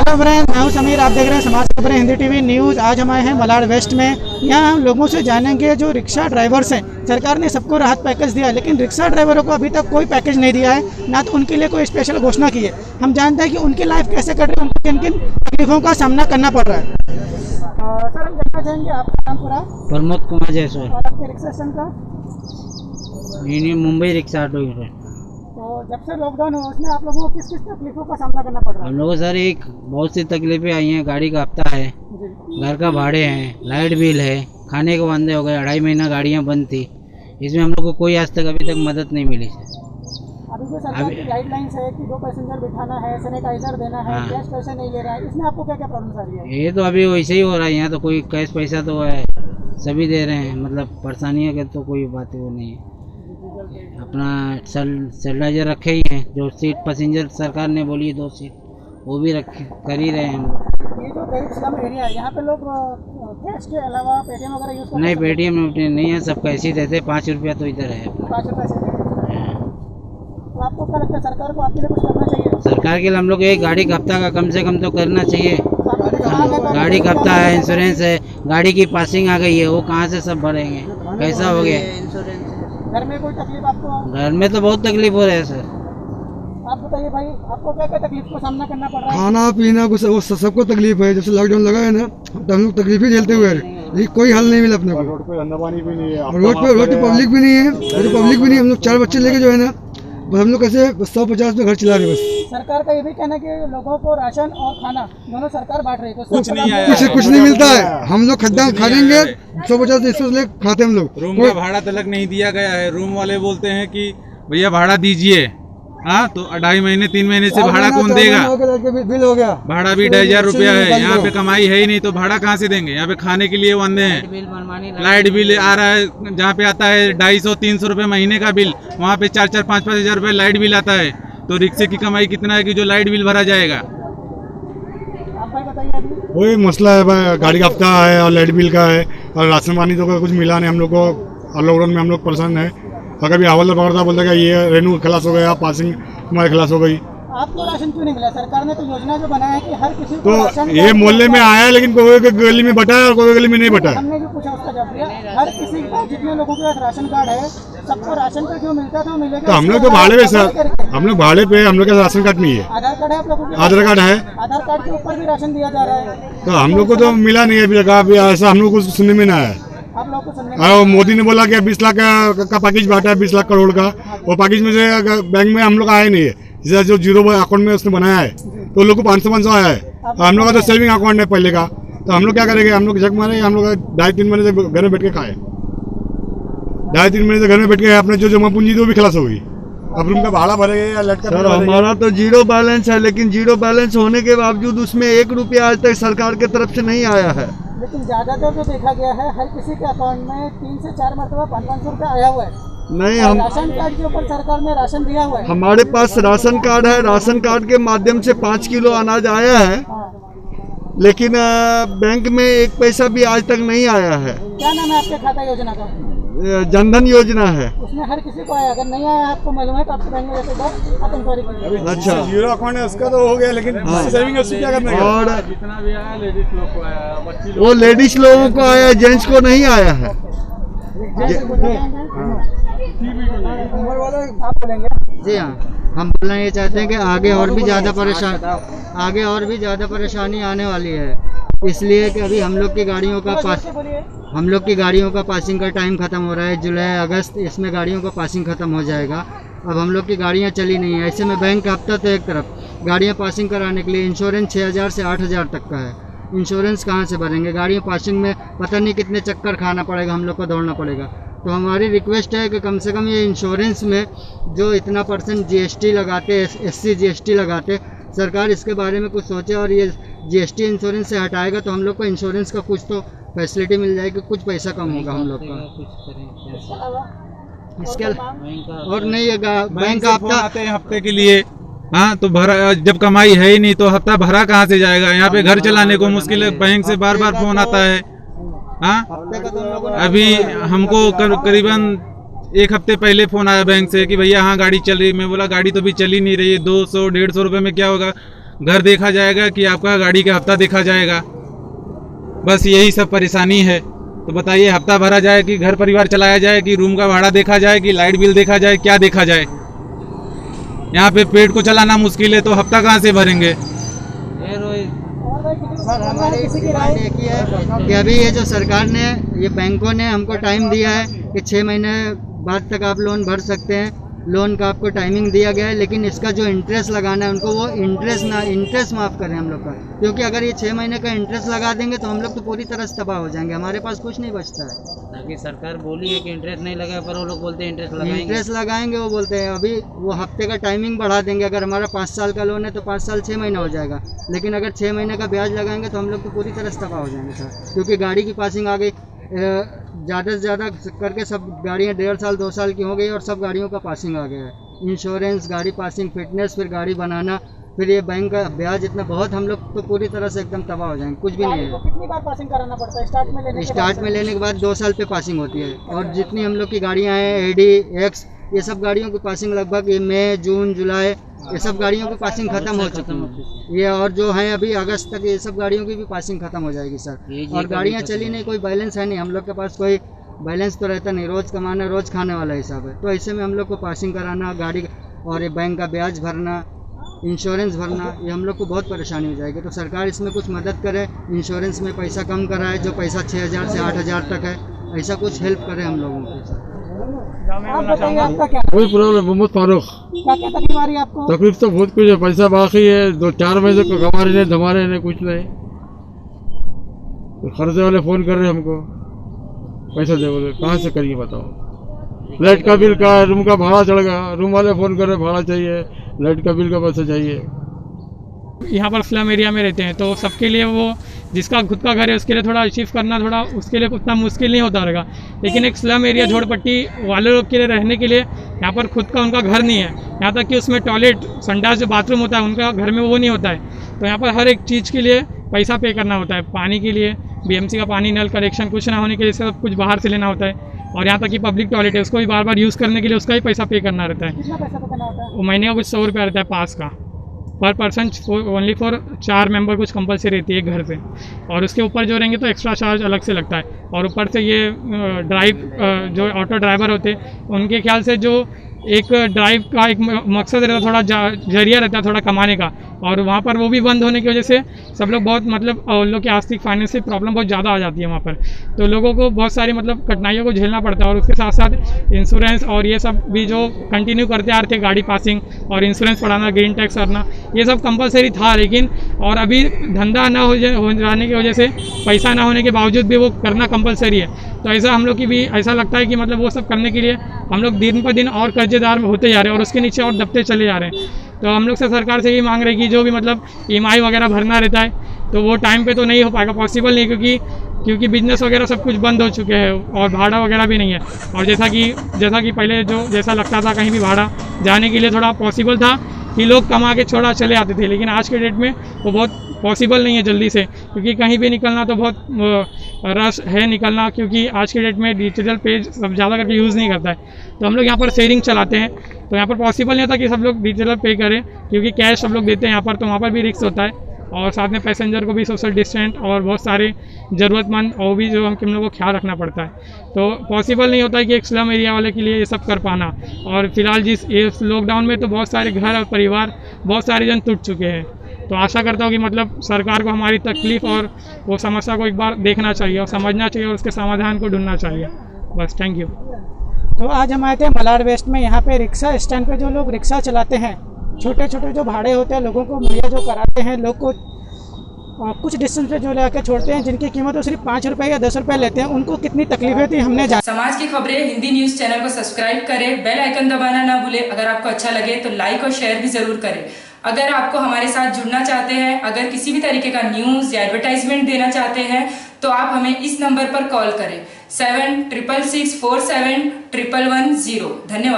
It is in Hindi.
नमस्कार फ्रेंड, मैं हूं समीर। आप देख रहे हैं समाज खबरें हिंदी टीवी न्यूज़। आज हम आए हैं मलाड वेस्ट में। यहाँ हम लोगों से जानेंगे जो रिक्शा ड्राइवर्स हैं। सरकार ने सबको राहत पैकेज दिया, लेकिन रिक्शा ड्राइवरों को अभी तक कोई पैकेज नहीं दिया है, ना तो उनके लिए कोई स्पेशल घोषणा की है। हम जानते हैं कि उनकी लाइफ कैसे कट रही है, उनको किन किन तकलीफों का सामना करना पड़ रहा है। सर, हम जानना चाहेंगे आपका नाम पूरा प्रमोद कुमार जायसवाल, और आपके रिक्शा स्टैंड का। Mumbai rickshaw auto unit. तो जब से लॉकडाउन हुआ उसमें आप लोगों को किस किस तकलीफों का सामना करना पड़ रहा है? हम लोगों को सर एक बहुत सी तकलीफें आई हैं। गाड़ी का हफ्ता है, घर का भाड़े हैं, लाइट बिल है, खाने के वांदे हो गए। 2.5 महीना गाड़ियाँ बंद थी, इसमें हम लोग को कोई आज तक अभी तक मदद नहीं मिली सर। अभी जो सरकार की गाइडलाइंस है कि 2 पैसेंजर बिठाना है, सैनिटाइजर देना है, कैश पैसे नहीं ले रहा है, इसमें आपको क्या क्या प्रॉब्लम आ रही है? ये तो अभी वैसे ही हो रहा है। यहाँ तो कोई कैश पैसा तो है, सभी दे रहे हैं, मतलब परेशानियाँ के तो कोई बात वो नहीं है। अपना सैनिटाइजर रखे ही हैं। जो सीट पैसेंजर सरकार ने बोली 2 सीट, वो भी रखे कर ही रहे हैं हम लोग। ये जो गरीब स्लम एरिया है, यहाँ पे लोग कैश के अलावा पेटीएम वगैरह यूज़ करते हैं? नहीं, पेटीएम नहीं है, सब कैसे ही देते। 5 रुपया तो इधर है। 5 रुपये से देते हैं। तो आपको क्या लगता है सरकार को आपके लिए कुछ करना चाहिए? सरकार के लिए हम लोग एक गाड़ी का हफ्ता का कम से कम तो करना चाहिए। गाड़ी का हफ्ता है, इंश्योरेंस है, गाड़ी की पासिंग आ गई है, वो कहाँ से सब भरेंगे? कैसा हो गया? घर में कोई तकलीफ आपको? घर में तो बहुत तकलीफ हो रहा है सर। आप बताइए भाई, आपको क्या क्या तकलीफ को सामना करना पड़ रहा है? खाना पीना कुछ सबको तकलीफ है। जब से लॉकडाउन लगा है ना, तो हम लोग तकलीफ ही झेलते हुए हैं। कोई हल नहीं मिला अपने को। रोड पे अन्न पानी भी नहीं है, रोड पे पब्लिक भी नहीं है। हम लोग 4 बच्चे लेके जो है ना, बस हम लोग कैसे 150 में घर चला रहे। बस सरकार का ये भी कहना है कि लोगों को राशन और खाना दोनों सरकार बांट रही है, तो कुछ नहीं आया, कुछ नहीं मिलता है। हम लोग खड्डा खा लेंगे, 150 ले खाते हम लोग। रूम का भाड़ा तक नहीं दिया गया है। रूम वाले बोलते हैं कि भैया भाड़ा दीजिए। हाँ, तो 2.5 महीने 3 महीने से भाड़ा कौन देगा? बिल हो गया, भाड़ा भी 2,500 रुपया है। यहाँ पे कमाई है ही नहीं, तो भाड़ा कहाँ से देंगे? यहाँ पे खाने के लिए वांदे हैं। लाइट बिल आ रहा है, जहाँ पे आता है 250-300 रुपये महीने का बिल, वहाँ पे 4-4, 5-5 हज़ार रुपये लाइट बिल आता है। तो रिक्शे की कमाई कितना है कि जो लाइट बिल भरा जाएगा? आप भाई बताइए अभी। वही मसला है भाई, गाड़ी का हफ्ता है और लाइट बिल का है, और राशन पानी तो कुछ मिला नहीं हम लोग को। और लॉकडाउन में हम लोग परेशान है। और कभी हवलदार पकड़ता बोलता है ये रेनू खलास हो गया, पासिंग तुम्हारे खलास हो गई। आपको राशन क्यों नहीं मिला? सरकार ने तो योजना जो बनाया है कि हर किसी को तो राशन ये मोहल्ले में आया है, लेकिन कोई गली में बटा है और कोई गली में नहीं बटा है। हमने जो पूछा उसका जवाब दिया। हर किसी का, जितने लोगों के पास राशन कार्ड है, सबको राशन कार्ड जो मिलता था वो मिलेगा। तो हम लोग तो भाड़े पे सर, हम लोग भाड़े पे, हम लोग का राशन कार्ड नहीं है। आधार कार्ड है आप लोगों के? आधार कार्ड है। आधार कार्ड के ऊपर भी राशन दिया जा रहा है। तो हम लोग को तो मिला नहीं है अभी तक। अभी ऐसा हम लोग को सुनने में ना है। आप लोग को सुनने और मोदी ने बोला कि 20 लाख का पैकेज बांटा है, 20 लाख करोड़ का। वो पैकेज में से बैंक में हम लोग आए नहीं है। जैसे जो जीरो अकाउंट में उसने बनाया है, तो लोग को 500 आया है। हम लोग का तो सेविंग अकाउंट है पहले का। तो हम लोग क्या करेंगे? हम लोग झक मारे, हम लोग 2.5-3 महीने से घर में बैठ के खाए। 2.5-3 महीने से घर में बैठ के अपने जो जमा पूंजी थी वो भी खलास हो गई। अब रूम का भाड़ा भरेंगे या लाइट का सर हमारा तो जीरो बैलेंस है, लेकिन जीरो बैलेंस होने के बावजूद उसमें 1 रुपया आज तक सरकार की तरफ से नहीं आया है। लेकिन ज्यादातर जो देखा गया है, हर किसी के अकाउंट में 3 से 4 मरतबा 500 रुपया आया हुआ है। नहीं, और हम राशन कार्ड के ऊपर सरकार ने राशन दिया हुआ है। हमारे पास राशन कार्ड है। राशन कार्ड के माध्यम से 5 किलो अनाज आया है, लेकिन बैंक में 1 पैसा भी आज तक नहीं आया है। क्या नाम है आपके खाता योजना का? जनधन योजना है। उसमें हर किसी को आया। अगर नहीं आया आपको मालूम है तो आपके बैंक में जैसे बार आप इंक्वायरी कीजिए। अच्छा, जीरो अकाउंट है उसका तो हो गया, लेकिन सेविंग उससे क्या करना है? और जितना भी आया लेडीज लोग को आया, वो लेडीज लोगों को आया, जेंट्स को नहीं आया है। आप बोलेंगे? जी हाँ, हम बोलना ये चाहते हैं कि आगे और भी ज़्यादा परेशानी आने वाली है। इसलिए कि अभी हम लोग की गाड़ियों का पासिंग का टाइम ख़त्म हो रहा है। जुलाई अगस्त इसमें गाड़ियों का पासिंग ख़त्म हो जाएगा। अब हम लोग की गाड़ियाँ चली नहीं है। ऐसे में बैंक का हफ्ता तो एक तरफ, गाड़ियाँ पासिंग कराने के लिए इंश्योरेंस 6,000 से 8,000 तक का है। इंश्योरेंस कहाँ से भरेंगे? गाड़ियाँ पासिंग में पता नहीं कितने चक्कर खाना पड़ेगा, हम लोग को दौड़ना पड़ेगा। तो हमारी रिक्वेस्ट है कि कम से कम ये इंश्योरेंस में जो इतना % GST लगाते, SC GST लगाते, सरकार इसके बारे में कुछ सोचे। और ये GST इंश्योरेंस से हटाएगा तो हम लोग को इंश्योरेंस का कुछ तो फैसिलिटी मिल जाएगी, कुछ पैसा कम होगा हम लोग का। इसके और नहीं है बैंक का हफ्ते के लिए। हाँ, तो भरा जब कमाई है ही नहीं तो हफ्ता भरा कहाँ से जाएगा? यहाँ पे घर चलाने को मुश्किल है। बैंक से बार बार फोन आता है। हाँ, अभी हमको करीबन 1 हफ्ते पहले फोन आया बैंक से कि भैया हाँ गाड़ी चल रही। मैं बोला गाड़ी तो भी चली नहीं रही है, 200-150 रुपये में क्या होगा? घर देखा जाएगा कि आपका गाड़ी का हफ्ता देखा जाएगा। बस यही सब परेशानी है। तो बताइए, हफ्ता भरा जाए कि घर परिवार चलाया जाए कि रूम का भाड़ा देखा जाए कि लाइट बिल देखा जाए, क्या देखा जाए? यहाँ पे पेट को चलाना मुश्किल है तो हफ्ता कहाँ से भरेंगे? सर हमारी डिमांड एक ही है कि अभी ये जो सरकार ने, ये बैंकों ने हमको टाइम दिया है कि 6 महीने बाद तक आप लोन भर सकते हैं। लोन का आपको टाइमिंग दिया गया है, लेकिन इसका जो इंटरेस्ट लगाना है उनको वो इंटरेस्ट माफ़ करें हम लोग का, क्योंकि अगर ये 6 महीने का इंटरेस्ट लगा देंगे तो हम लोग तो पूरी तरह से तबाह हो जाएंगे, हमारे पास कुछ नहीं बचता है। ताकि सरकार बोली है कि इंटरेस्ट नहीं लगा, पर वो लोग बोलते हैं इंटरेस्ट लगाएंगे। वो बोलते हैं अभी वो हफ्ते का टाइमिंग बढ़ा देंगे। अगर हमारा 5 साल का लोन है तो 5 साल 6 महीना हो जाएगा, लेकिन अगर 6 महीने का ब्याज लगाएंगे तो हम लोग तो पूरी तरह से तबाह हो जाएंगे सर, क्योंकि गाड़ी की पासिंग आ गई। ज़्यादा से ज़्यादा करके सब गाड़ियाँ 1.5 साल 2 साल की हो गई और सब गाड़ियों का पासिंग आ गया है। इंश्योरेंस, गाड़ी पासिंग, फिटनेस, फिर गाड़ी बनाना, फिर ये बैंक का ब्याज, इतना बहुत हम लोग तो पूरी तरह से एकदम तबाह हो जाएंगे, कुछ भी नहीं है। कितनी बार पासिंग कराना पड़ता है? स्टार्ट में लेने के बाद 2 साल पे पासिंग होती है। और जितनी हम लोग की गाड़ियाँ हैं, एडी, एक्स, ये सब गाड़ियों की पासिंग लगभग ये मई, जून, जुलाई, ये सब गाड़ियों की पासिंग खत्म हो चुकी है। ये और जो है अभी अगस्त तक ये सब गाड़ियों की भी पासिंग खत्म हो जाएगी सर। और गाड़ियाँ चली नहीं, कोई बैलेंस है नहीं, हम लोग के पास कोई बैलेंस तो रहता नहीं, रोज़ कमाना रोज़ खाने वाला हिसाब है। तो ऐसे में हम लोग को पासिंग कराना, गाड़ी और ये बैंक का ब्याज भरना, इंश्योरेंस भरना, ये हम लोग को बहुत परेशानी हो जाएगी। तो सरकार इसमें कुछ मदद करे, इंश्योरेंस में पैसा कम कराए, जो पैसा 6,000 से 8,000 तक है, ऐसा कुछ हेल्प करे हम लोगों को। आप बताइए, आपका क्या कोई प्रॉब्लम? मोहम्मद फारूक। क्या तकलीफ आ रही है आपको? तकलीफ तो बहुत कुछ है, पैसा बाकी है, 2-4 महीने से कमा रहे नहीं, धमा रहे नहीं, कुछ नहीं। तो खर्चे वाले फ़ोन कर रहे हमको, पैसा दे, बोले कहाँ से करिए बताओ। लाइट का बिल का, रूम का भाड़ा चढ़ गया, रूम वाले फ़ोन कर रहे भाड़ा चाहिए, लाइट का बिल का पैसा चाहिए। यहाँ पर स्लम एरिया में रहते हैं तो सबके लिए वो जिसका खुद का घर है उसके लिए थोड़ा अचीव करना थोड़ा उसके लिए उतना मुश्किल नहीं होता रहेगा, लेकिन एक स्लम एरिया झोपड़पट्टी वाले लोग के लिए रहने के लिए यहाँ पर खुद का उनका घर नहीं है, यहाँ तक कि उसमें टॉयलेट, संडास, जो बाथरूम होता है उनका घर में वो नहीं होता है। तो यहाँ पर हर एक चीज़ के लिए पैसा पे करना होता है। पानी के लिए BMC का पानी नल कनेक्शन कुछ ना होने के लिए सब कुछ बाहर से लेना होता है, और यहाँ तक कि पब्लिक टॉयलेट है उसको भी बार बार यूज़ करने के लिए उसका ही पैसा पे करना रहता है। कितना पैसा देना होता है? वो महीने का कुछ 100 रुपया रहता है पास का, पर पर्सन, ओनली फॉर 4 मेंबर कुछ कंपलसरी रहती है घर से, और उसके ऊपर जो रहेंगे तो एक्स्ट्रा चार्ज अलग से लगता है। और ऊपर से ये ड्राइव, जो ऑटो ड्राइवर होते हैं उनके ख्याल से जो एक ड्राइव का एक मकसद रहता है, थोड़ा जरिया रहता है थोड़ा कमाने का, और वहाँ पर वो भी बंद होने की वजह से सब लोग बहुत मतलब उन लोग की आर्थिक फाइनेंशियल प्रॉब्लम बहुत ज़्यादा आ जाती है वहाँ पर। तो लोगों को बहुत सारी मतलब कठिनाइयों को झेलना पड़ता है, और उसके साथ साथ इंश्योरेंस और ये सब भी जो कंटिन्यू करते आ रहे थे, गाड़ी पासिंग और इंश्योरेंस पढ़ाना, ग्रीन टैक्स करना, ये सब कंपलसरी था। लेकिन और अभी धंधा ना हो जाने की वजह से, पैसा ना होने के बावजूद भी वो करना कंपलसरी है। तो ऐसा हम लोग की भी ऐसा लगता है कि मतलब वो सब करने के लिए हम लोग दिन पर दिन और कर्जेदार होते जा रहे हैं और उसके नीचे और दबते चले जा रहे हैं। तो हम लोग से सरकार से यही मांग रहे हैं कि जो भी मतलब EMI वगैरह भरना रहता है तो वो टाइम पे तो नहीं हो पाएगा, पॉसिबल नहीं, क्योंकि बिजनेस वगैरह सब कुछ बंद हो चुके हैं और भाड़ा वगैरह भी नहीं है। और जैसा कि पहले जो जैसा लगता था कहीं भी भाड़ा जाने के लिए थोड़ा पॉसिबल था कि लोग कमा के छोड़ा चले आते थे, लेकिन आज के डेट में वो बहुत पॉसिबल नहीं है जल्दी से, क्योंकि कहीं भी निकलना तो बहुत रश है निकलना, क्योंकि आज के डेट में डिजिटल पेज सब ज़्यादा करके यूज़ नहीं करता है। तो हम लोग यहाँ पर शेयरिंग चलाते हैं, तो यहाँ पर पॉसिबल नहीं होता कि सब लोग डिजिटल पे करें, क्योंकि कैश सब लोग देते हैं यहाँ पर, तो वहाँ पर भी रिस्क होता है। और साथ में पैसेंजर को भी सोशल डिस्टेंस और बहुत सारे ज़रूरतमंद और भी जो हम लोगों को ख्याल रखना पड़ता है। तो पॉसिबल नहीं होता है कि एक स्लम एरिया वाले के लिए ये सब कर पाना। और फिलहाल ये लॉकडाउन में तो बहुत सारे घर और परिवार, बहुत सारे जन टूट चुके हैं। तो आशा करता हूँ कि मतलब सरकार को हमारी तकलीफ़ और वो समस्या को एक बार देखना चाहिए और समझना चाहिए और उसके समाधान को ढूंढना चाहिए। बस, थैंक यू। तो आज हम आए थे मलाड वेस्ट में। यहाँ पे रिक्शा स्टैंड पे जो लोग रिक्शा चलाते हैं, छोटे छोटे जो भाड़े होते हैं लोगों को मुहैया जो कराते हैं, लोग को कुछ डिस्टेंस पे जो लेकर छोड़ते हैं, जिनकी कीमत वो सिर्फ 5 रुपये या 10 रुपये लेते हैं, उनको कितनी तकलीफें थी हमने जाना। समाज की खबरें हिंदी न्यूज़ चैनल को सब्सक्राइब करें, बेल आइकन दबाना ना भूलें। अगर आपको अच्छा लगे तो लाइक और शेयर भी ज़रूर करें। अगर आपको हमारे साथ जुड़ना चाहते हैं, अगर किसी भी तरीके का न्यूज़ या एडवर्टाइजमेंट देना चाहते हैं, तो आप हमें इस नंबर पर कॉल करें 7666471110। धन्यवाद।